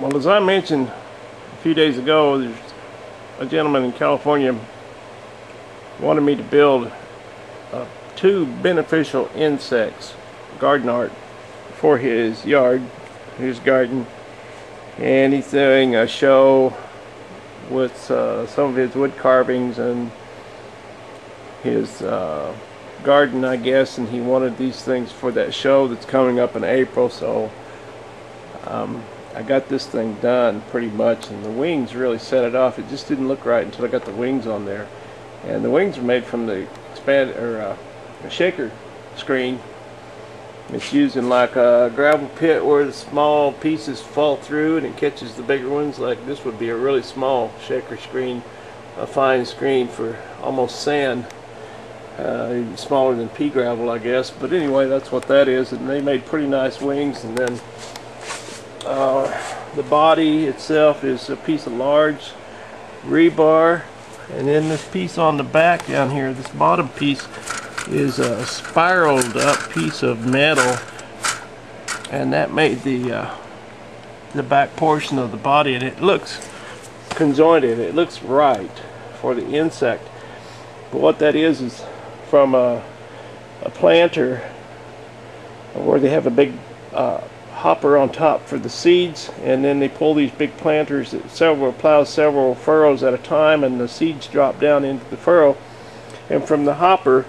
Well, as I mentioned a few days ago, there's a gentleman in California wanted me to build two beneficial insects, garden art, for his yard, his garden, and he's doing a show with some of his wood carvings and his garden, I guess, and he wanted these things for that show that's coming up in April. So I got this thing done pretty much, and the wings really set it off. It just didn't look right until I got the wings on there, and the wings are made from the a shaker screen. It's used in like a gravel pit where the small pieces fall through and it catches the bigger ones. Like this would be a really small shaker screen, a fine screen for almost sand, even smaller than pea gravel, I guess. But anyway, that's what that is, and they made pretty nice wings. And then the body itself is a piece of large rebar, and then this piece on the back down here, this bottom piece, is a spiraled up piece of metal, and that made the back portion of the body, and it looks conjointed, it looks right for the insect. But what that is from a planter where they have a big hopper on top for the seeds, and then they pull these big planters that plow several furrows at a time, and the seeds drop down into the furrow, and from the hopper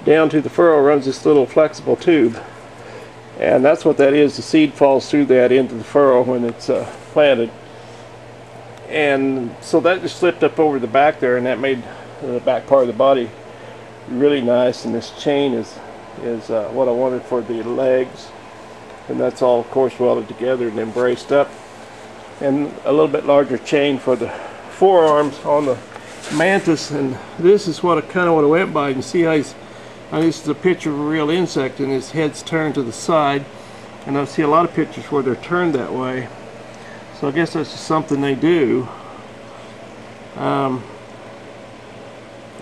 down to the furrow runs this little flexible tube, and that's what that is. The seed falls through that into the furrow when it's planted, and so that just slipped up over the back there, and that made the back part of the body really nice. And this chain is what I wanted for the legs, and that's all of course welded together and then braced up, and a little bit larger chain for the forearms on the mantis. And this is what I kind of went by. You can see how this is a picture of a real insect, and his head's turned to the side, and I see a lot of pictures where they're turned that way, so I guess that's just something they do.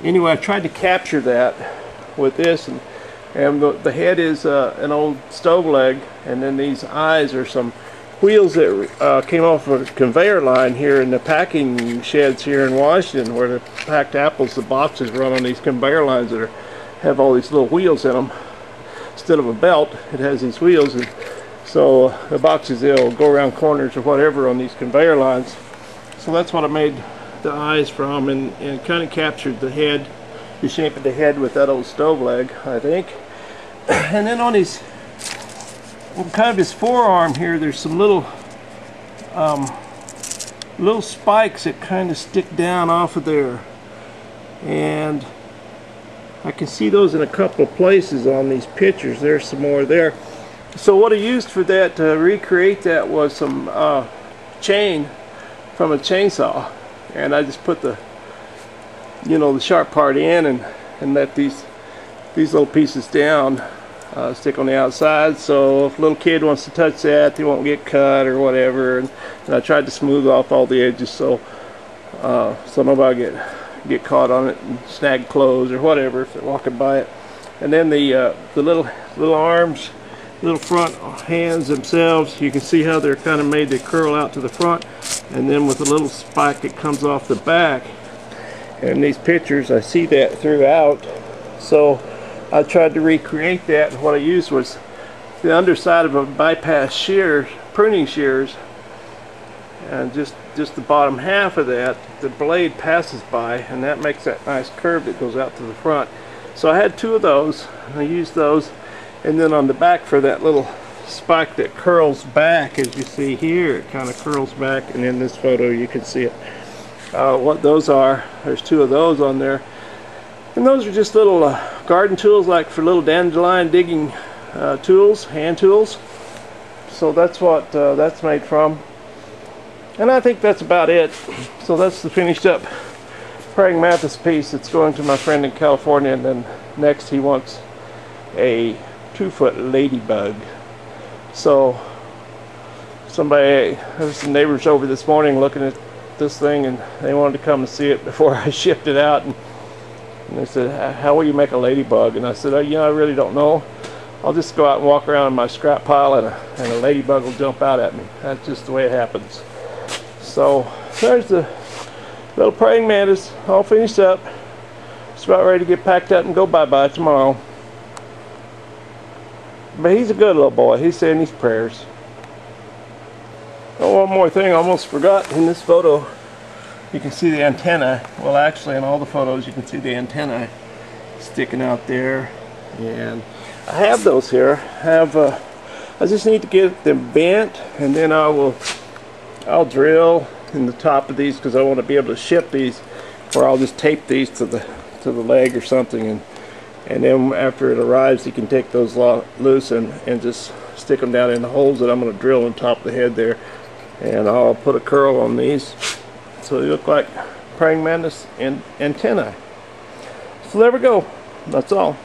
Anyway, I tried to capture that with this, and the head is an old stove leg, and then these eyes are some wheels that came off of a conveyor line here in the packing sheds here in Washington, where the packed apples, the boxes run on these conveyor lines that have all these little wheels in them. Instead of a belt, it has these wheels, and so the boxes, they'll go around corners or whatever on these conveyor lines. So that's what I made the eyes from, and kind of captured the head, the shape of the head with that old stove leg, I think. And then on his kind of his forearm here, there's some little spikes that kind of stick down off of there, and I can see those in a couple of places on these pictures. There's some more there. So what I used for that, to recreate that, was some chain from a chainsaw, and I just put the sharp part in, and let these little pieces down, stick on the outside, so if a little kid wants to touch that, they won't get cut or whatever. And I tried to smooth off all the edges so nobody get caught on it and snag clothes or whatever if they're walking by it. And then the little arms, little front hands themselves, you can see how they're kind of made to curl out to the front, and then with a little spike that comes off the back. And these pictures, I see that throughout, so I tried to recreate that, and what I used was the underside of a bypass shears, pruning shears, and just the bottom half of that, the blade passes by, and that makes that nice curve that goes out to the front. So I had two of those, and I used those, and then on the back for that little spike that curls back, as you see here, it kind of curls back, and in this photo you can see it. What those are, there's two of those on there, and those are just little garden tools, like for little dandelion digging tools, hand tools. So that's what that's made from. And I think that's about it. So that's the finished up praying mantis piece that's going to my friend in California, and then next he wants a 2-foot ladybug. So there's some neighbors over this morning looking at this thing, and they wanted to come and see it before I shipped it out, and they said, how will you make a ladybug? And I said, I really don't know. I'll just go out and walk around in my scrap pile, and a ladybug will jump out at me. That's just the way it happens. So there's the little praying mantis all finished up. It's about ready to get packed up and go bye-bye tomorrow. But he's a good little boy. He's saying his prayers. Oh, one more thing I almost forgot. In this photo, you can see the antenna. Well, actually, in all the photos, you can see the antenna sticking out there. And I have those here. I just need to get them bent, and then I'll drill in the top of these, because I want to be able to ship these, or I'll just tape these to the leg or something, and then after it arrives, you can take those loose and just stick them down in the holes that I'm going to drill on top of the head there, and I'll put a curl on these so they look like praying mantis and antennae. So there we go. That's all.